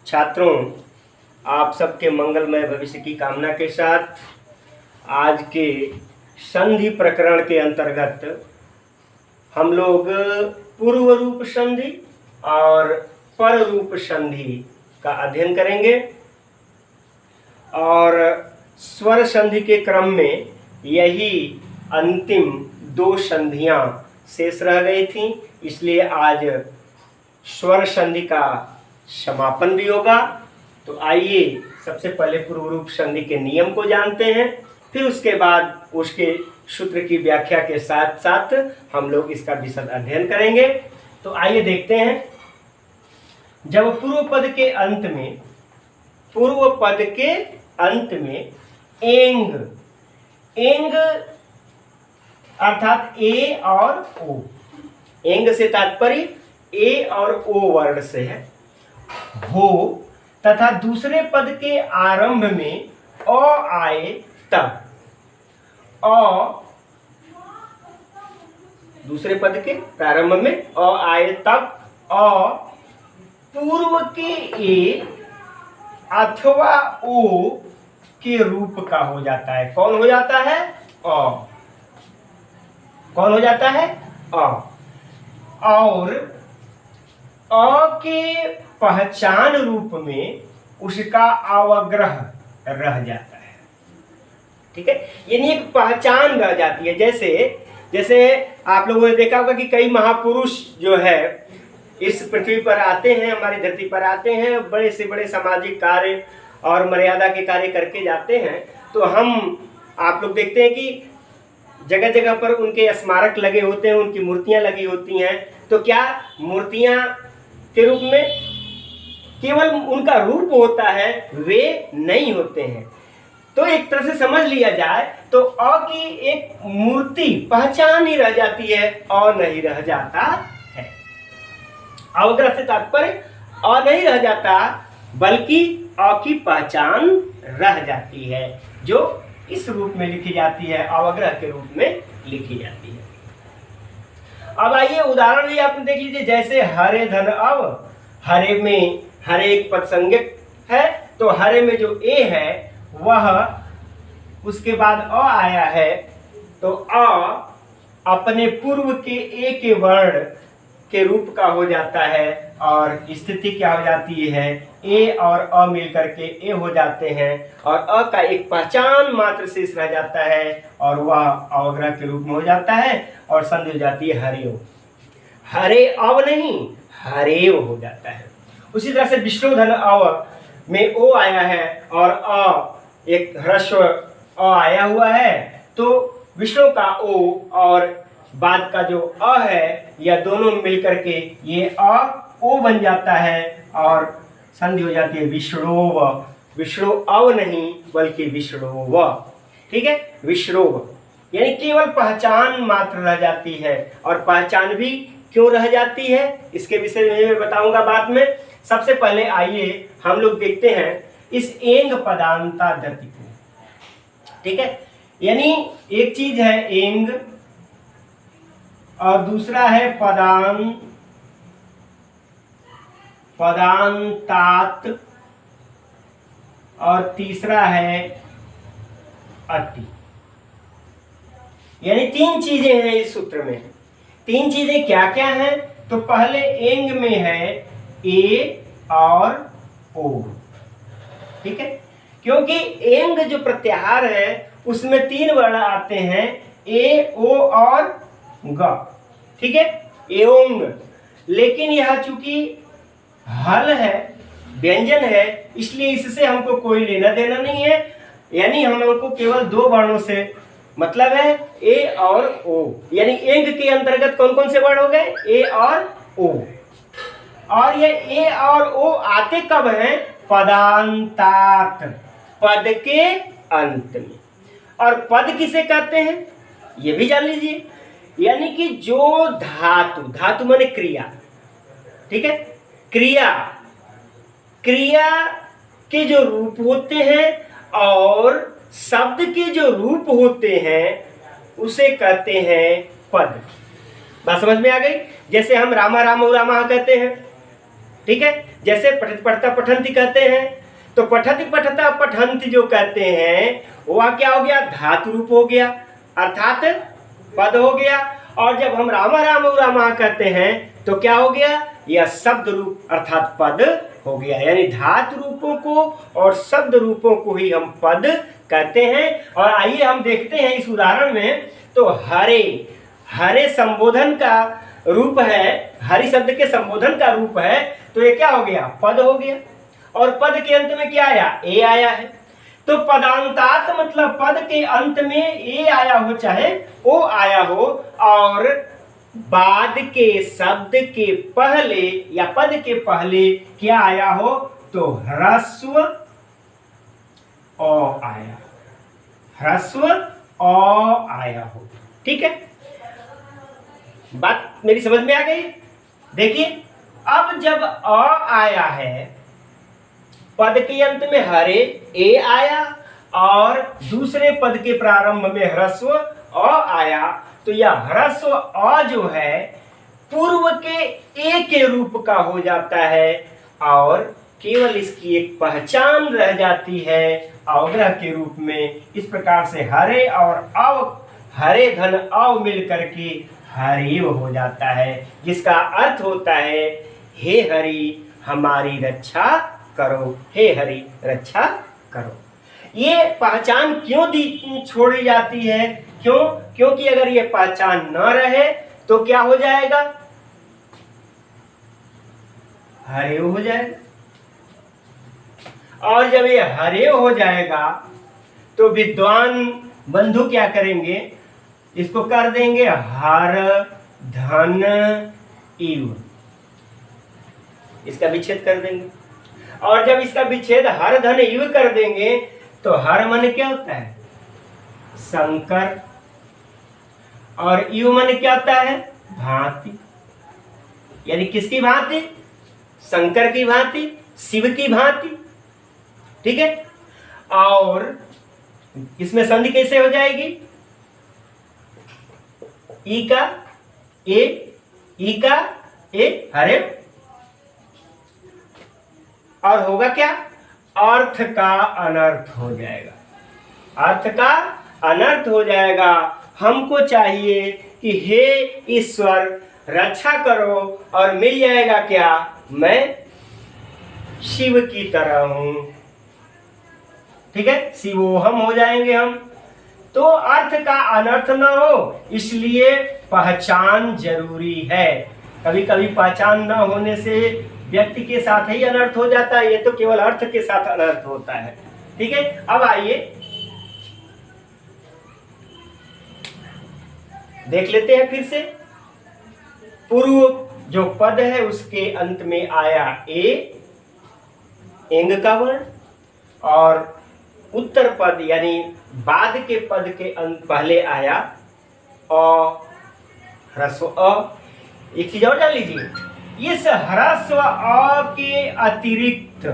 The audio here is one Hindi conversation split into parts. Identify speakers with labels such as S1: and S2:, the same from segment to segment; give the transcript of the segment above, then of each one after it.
S1: छात्रों, आप सबके मंगलमय भविष्य की कामना के साथ आज के संधि प्रकरण के अंतर्गत हम लोग पूर्व रूप संधि और पर रूप संधि का अध्ययन करेंगे। और स्वर संधि के क्रम में यही अंतिम दो संधियां शेष रह गई थीं, इसलिए आज स्वर संधि का समापन भी होगा। तो आइए सबसे पहले पूर्व रूप संधि के नियम को जानते हैं, फिर उसके बाद उसके सूत्र की व्याख्या के साथ साथ हम लोग इसका विशद अध्ययन करेंगे। तो आइए देखते हैं। जब पूर्व पद के अंत में एंग अर्थात ए और ओ, एंग से तात्पर्य ए और ओ वर्ण से है, हो तथा दूसरे पद के आरंभ में अ आए तब, दूसरे पद के प्रारंभ में अ आए तब पूर्व के ए अथवा ओ के रूप का हो जाता है। कौन हो जाता है? कौन हो जाता है? और अ के पहचान रूप में उसका अवग्रह रह जाता है। ठीक है, यानी एक पहचान रह जाती है। जैसे आप लोगों ने देखा होगा कि कई महापुरुष जो है इस पृथ्वी पर आते हैं, हमारी धरती पर आते हैं, बड़े से बड़े सामाजिक कार्य और मर्यादा के कार्य करके जाते हैं। तो आप लोग देखते हैं कि जगह जगह पर उनके स्मारक लगे होते हैं, उनकी मूर्तियां लगी होती हैं। तो क्या मूर्तियां के रूप में केवल उनका रूप होता है, वे नहीं होते हैं। तो एक तरह से समझ लिया जाए तो अ की एक मूर्ति पहचान ही रह जाती है, अ नहीं रह जाता है। अवग्रह से तात्पर्य अ नहीं रह जाता, बल्कि अ की पहचान रह जाती है, जो इस रूप में लिखी जाती है, अवग्रह के रूप में लिखी जाती है। अब आइए उदाहरण भी आप देख लीजिए। जैसे हरे धन अव, हरे में हरे एक पद संज्ञक है, तो हरे में जो ए है वह उसके बाद अ आया है, तो अ अपने पूर्व के ए के वर्ण के रूप का हो जाता है और स्थिति क्या हो जाती है? ए और अ मिलकर के ए हो जाते हैं और अ का एक पहचान मात्र शेष रह जाता है और वह अवग्रह के रूप में हो जाता है और संधि हो जाती है हरेव। हरे अव नहीं, हरेव हो जाता है। उसी तरह से विष्णुधन अव में ओ आया है और अ एक ह्रस्व अ आया हुआ है, तो विष्णु का ओ और बाद का जो अ है, यह दोनों मिलकर के ये अ ओ बन जाता है और संधि हो जाती है विष्णोव। विष्णु अव नहीं बल्कि विष्णोव। ठीक है, विष्णोव यानी केवल पहचान मात्र रह जाती है। और पहचान भी क्यों रह जाती है, इसके विषय में मैं बताऊंगा बाद में। सबसे पहले आइए हम लोग देखते हैं इस एंग पदांतादति को। ठीक है, यानी एक चीज है एंग और दूसरा है पदांतात और तीसरा है अति। यानी तीन चीजें हैं इस सूत्र में। तीन चीजें क्या क्या हैं? तो पहले एंग में है ए और ओ। ठीक है, क्योंकि एंग जो प्रत्याहार है उसमें तीन वर्ण आते हैं, ए ओ और ग। ठीक है, एओंग। लेकिन यह चूंकि हल है, व्यंजन है, इसलिए इससे हमको कोई लेना देना नहीं है। यानी हम लोग को केवल दो वर्णों से मतलब है, ए और ओ। यानी एंग के अंतर्गत कौन कौन से वर्ण हो गए? ए और ओ। और ये ए और ओ आते कब हैं? पदांतात, पद के अंत में। और पद किसे कहते हैं ये भी जान लीजिए। यानी कि जो धातु माने क्रिया। ठीक है, क्रिया के जो रूप होते हैं और शब्द के जो रूप होते हैं उसे कहते हैं पद। बात समझ में आ गई? जैसे हम रामा रामो रामा कहते हैं, ठीक है, जैसे पठत पठता पठंती कहते हैं, तो पठति पठता पठंती जो कहते हैं वह क्या हो गया, धातु रूप हो गया अर्थात पद हो गया। और जब हम रामा राम रामा कहते हैं तो क्या हो गया, यह शब्द रूप अर्थात पद हो गया। यानी धातु रूपों को और शब्द रूपों को ही हम पद कहते हैं। और आइए हम देखते हैं इस उदाहरण में, तो हरे, हरे संबोधन का रूप है, हरि शब्द के संबोधन का रूप है, तो ये क्या हो गया, पद हो गया। और पद के अंत में क्या आया, ए आया है। तो पदांतात मतलब पद के अंत में ए आया हो चाहे ओ आया हो, और बाद के शब्द के पहले या पद के पहले क्या आया हो, तो ह्रस्व अ आया, ह्रस्व अ आया हो। ठीक है, बात मेरी समझ में आ गई। देखिए अब जब अ आया है, पद के अंत में हरे ए आया और दूसरे पद के प्रारंभ में ह्रस्व अ आया, तो यह ह्रस्व अ जो है पूर्व के ए के रूप का हो जाता है और केवल इसकी एक पहचान रह जाती है अवग्रह के रूप में। इस प्रकार से हरे और अव, हरे धन अव मिल करके हरिव हो जाता है, जिसका अर्थ होता है हे हरि हमारी रक्षा करो, हे हरि रक्षा करो। ये पहचान क्यों दी छोड़ी जाती है, क्यों, क्योंकि अगर ये पहचान न रहे तो क्या हो जाएगा, हरेव हो जाएगा। और जब ये हरेव हो जाएगा तो विद्वान बंधु क्या करेंगे, इसको कर देंगे हर धन इव, इसका विच्छेद कर देंगे। और जब इसका विच्छेद हर धन इव कर देंगे तो हर मन क्या होता है, शंकर, और इव मन क्या होता है, भांति। यानी किसकी भांति, शंकर की भांति, शिव की भांति। ठीक है, और इसमें संधि कैसे हो जाएगी, ई का ए, ई का ए, हरे, और होगा क्या, अर्थ का अनर्थ हो जाएगा, अर्थ का अनर्थ हो जाएगा। हमको चाहिए कि हे ईश्वर रक्षा करो, और मिल जाएगा क्या, मैं शिव की तरह हूं। ठीक है, शिवोहम हो जाएंगे हम। तो अर्थ का अनर्थ न हो, इसलिए पहचान जरूरी है। कभी कभी पहचान न होने से व्यक्ति के साथ ही अनर्थ हो जाता है, ये तो केवल अर्थ के साथ अनर्थ होता है। ठीक है, अब आइए देख लेते हैं फिर से। पूर्व जो पद है उसके अंत में आया ए, एंग का वर्ण, और उत्तर पद यानी बाद के पद के अंत पहले आया अ, ह्रस्व अ। एक चीज और जान लीजिए, इस ह्रस्व अ के अतिरिक्त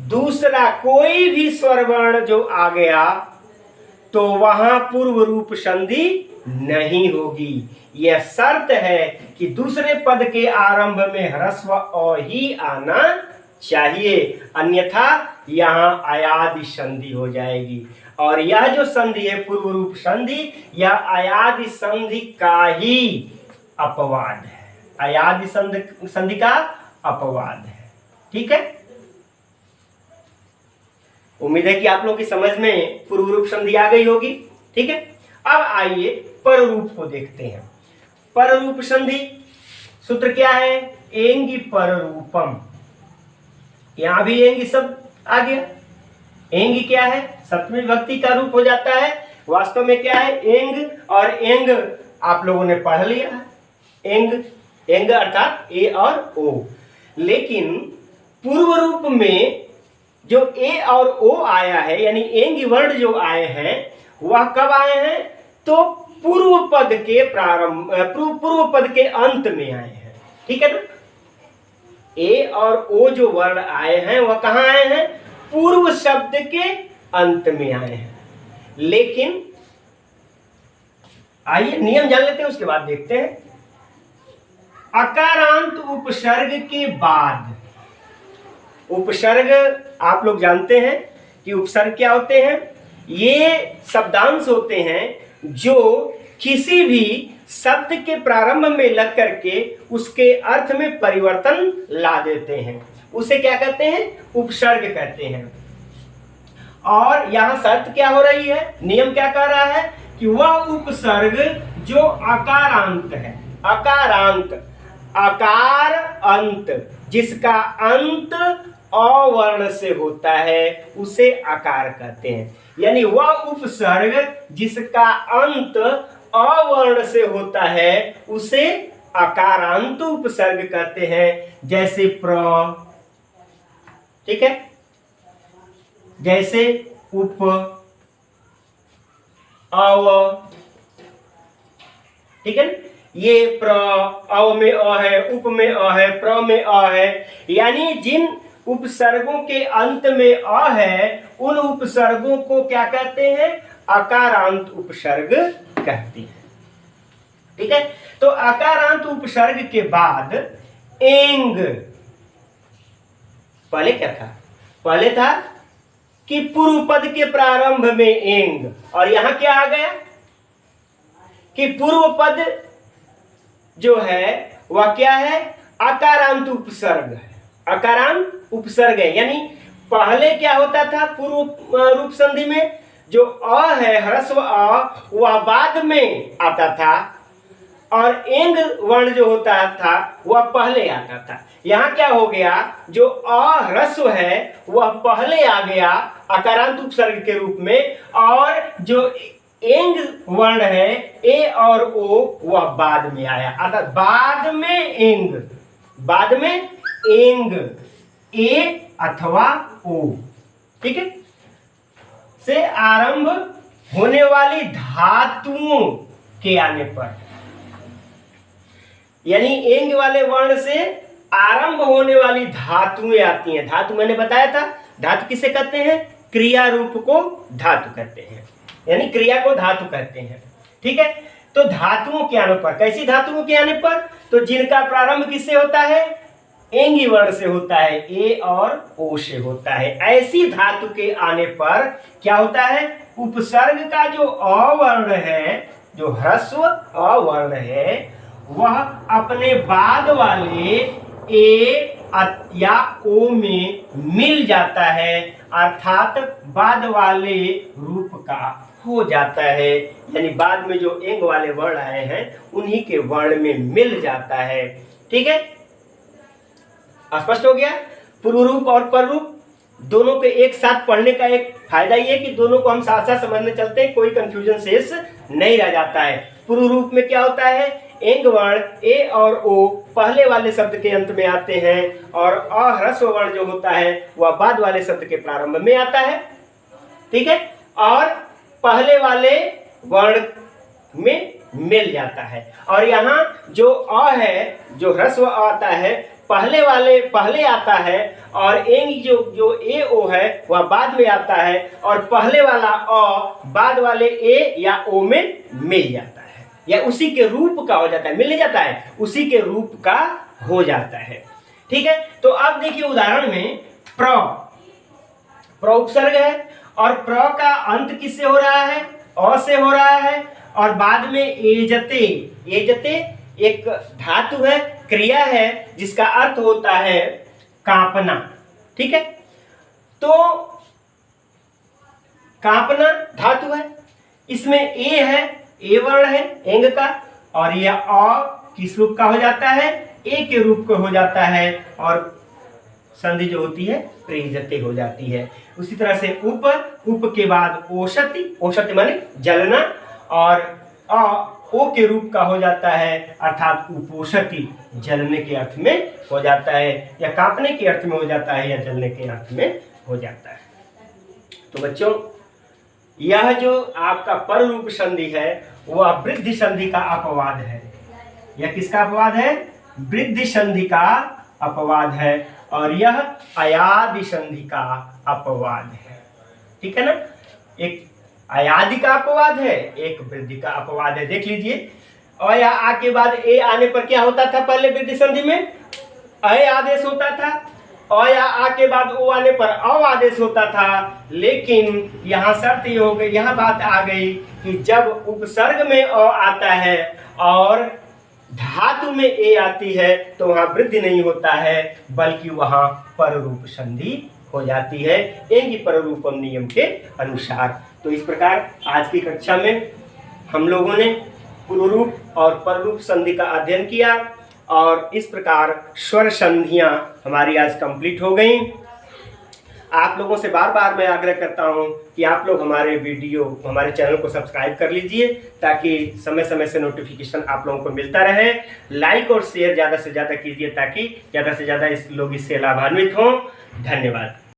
S1: दूसरा कोई भी स्वर वर्ण जो आ गया तो वहां पूर्व रूप संधि नहीं होगी। यह शर्त है कि दूसरे पद के आरंभ में ह्रस्व अ ही आना चाहिए, अन्यथा यहाँ अयादि संधि हो जाएगी। और यह जो संधि है पूर्व रूप संधि, यह अयादि संधि का ही अपवाद है, अयादि संधि का अपवाद है। ठीक है, उम्मीद है कि आप लोगों की समझ में पूर्व रूप संधि आ गई होगी। ठीक है, अब आइए पर रूप को देखते हैं। पर रूप संधि सूत्र क्या है, एंगी पर रूपम। यहां भी एंगी शब्द आ गया। एंग क्या है, सप्तमी विभक्ति का रूप हो जाता है। वास्तव में क्या है, एंग, और एंग आप लोगों ने पढ़ लिया है, एंग, एंग अर्थात ए और ओ। लेकिन पूर्व रूप में जो ए और ओ आया है, यानी एंग वर्ण जो आए हैं, वह कब आए हैं, तो पूर्व पद के प्रारंभ, पूर्व पद के अंत में आए हैं। ठीक है ना, ए और ओ जो वर्ण आए हैं वह कहाँ आए हैं, पूर्व शब्द के अंत में आए हैं। लेकिन आइए नियम जान लेते हैं, उसके बाद देखते हैं। अकारांत उपसर्ग के बाद, उपसर्ग आप लोग जानते हैं कि उपसर्ग क्या होते हैं? ये शब्दांश होते हैं जो किसी भी शब्द के प्रारंभ में लग करके उसके अर्थ में परिवर्तन ला देते हैं, उसे क्या कहते हैं? उपसर्ग कहते हैं। और यहां शर्त क्या हो रही है? नियम क्या कह रहा है कि वह उपसर्ग जो अकारांत है, अकारांत, अकार अंत, जिसका अंत अवर्ण से होता है उसे आकार कहते हैं। यानी वह उपसर्ग जिसका अंत अवर्ण से होता है उसे अकारांत उपसर्ग कहते हैं। जैसे प्र, ठीक है, जैसे उप, अव, ठीक है, ये प्र, अव में अ है, उप में अ है, प्र में अ है, यानी जिन उपसर्गों के अंत में अ है उन उपसर्गों को क्या कहते हैं? अकारांत उपसर्ग कहते हैं। ठीक है, तो अकारांत उपसर्ग के बाद एंग, पहले क्या था? पहले था कि पूर्व पद के प्रारंभ में एंग, और यहां क्या आ गया कि पूर्व पद जो है वह क्या है? अकारांत उपसर्ग है, अकारांत उपसर्ग है। यानी पहले क्या होता था पूर्व रूप संधि में? जो अ है, ह्रस्व अ, वह बाद में आता था, और एंग वर्ण जो होता था वह पहले आता था। यहाँ क्या हो गया? जो अ ह्रस्व है वह पहले आ गया अकारांत उपसर्ग के रूप में, और जो एंग वर्ण है ए और ओ वह बाद में आया, अर्थात बाद में एंग, बाद में एंग, ए अथवा ओ, ठीक है, से आरंभ होने वाली धातुओं के आने पर, यानी एंग वाले वर्ण से आरंभ होने वाली धातुएं आती हैं। धातु मैंने बताया था, धातु किसे कहते हैं? क्रिया रूप को धातु कहते हैं, यानी क्रिया को धातु कहते हैं। ठीक है, तो धातुओं के आने पर, कैसी धातुओं के आने पर? तो जिनका प्रारंभ किससे होता है? एंगी वर्ण से होता है, ए और ओ से होता है। ऐसी धातु के आने पर क्या होता है? उपसर्ग का जो अवर्ण है, जो ह्रस्व अवर्ण है, वह अपने बाद वाले ए या ओ में मिल जाता है, अर्थात बाद वाले रूप का हो जाता है। यानी बाद में जो एंग वाले वर्ण आए हैं उन्हीं के वर्ण में मिल जाता है। ठीक है, स्पष्ट हो गया? पूर्व रूप और पर रूप दोनों के एक साथ पढ़ने का एक फायदा ये है कि दोनों को हम साथ साथ समझने चलते हैं, कोई कंफ्यूजन शेष नहीं रह जाता है। पूर्व रूप में क्या होता है? एंग वर्ण ए और ओ पहले वाले शब्द के अंत में आते हैं, और अह्रस्व वर्ण जो होता है वह बाद वाले शब्द के प्रारंभ में आता है। ठीक है, और पहले वाले वर्ण में मिल जाता है। और यहाँ जो अ है, जो ह्रस्व आता है, पहले आता है, और एंग जो ए ओ है वह बाद में आता है, और पहले वाला अ बाद वाले ए या ओ में मिल जाता है, या उसी के रूप का हो जाता है, मिल नहीं जाता है, उसी के रूप का हो जाता है। ठीक है, तो अब देखिए उदाहरण में प्र उपसर्ग है, और प्र का अंत किससे हो रहा है? अ से हो रहा है, और बाद में एजते, एजते एक धातु है, क्रिया है, जिसका अर्थ होता है कांपना। ठीक है, तो कांपना धातु है, इसमें ए है, ए वर्ण है एंग का, और यह अ किस रूप का हो जाता है? ए के रूप का हो जाता है, और संधि जो होती है प्रेजते हो जाती है। उसी तरह से उप के बाद ओषति, ओषति माने जलना, और अ ओ के रूप का हो जाता है, अर्थात उपोषति, जलने के अर्थ में हो जाता है, या कांपने के अर्थ में हो जाता है, या जलने के अर्थ में हो जाता है। तो बच्चों, यह जो आपका पर रूप संधि है वह वृद्धि संधि का अपवाद है। यह किसका अपवाद है? वृद्धि संधि का अपवाद है, और यह अयादि संधि का अपवाद है। ठीक है ना? एक अयादि का अपवाद है, एक वृद्धि का अपवाद है। देख लीजिए, अ या आ के बाद ए आने पर क्या होता था? पहले वृद्धि संधि में अय आदेश होता था। अ या आ के बाद ओ आने पर अ आदेश होता था। लेकिन यहाँ शर्त ये हो गई, यहाँ बात आ गई कि जब उपसर्ग में अ आता है और धातु में ए आती है तो वहाँ वृद्धि नहीं होता है, बल्कि वहाँ पररूप संधि हो जाती है, एक ही पररूपम नियम के अनुसार। तो इस प्रकार आज की कक्षा में हम लोगों ने पूर्वरूप और पररूप संधि का अध्ययन किया और इस प्रकार स्वर संधियां हमारी आज कंप्लीट हो गई। आप लोगों से बार बार मैं आग्रह करता हूं कि आप लोग हमारे चैनल को सब्सक्राइब कर लीजिए, ताकि समय समय से नोटिफिकेशन आप लोगों को मिलता रहे। लाइक और शेयर ज़्यादा से ज़्यादा कीजिए, ताकि ज़्यादा से ज़्यादा लोग इससे लाभान्वित हों। धन्यवाद।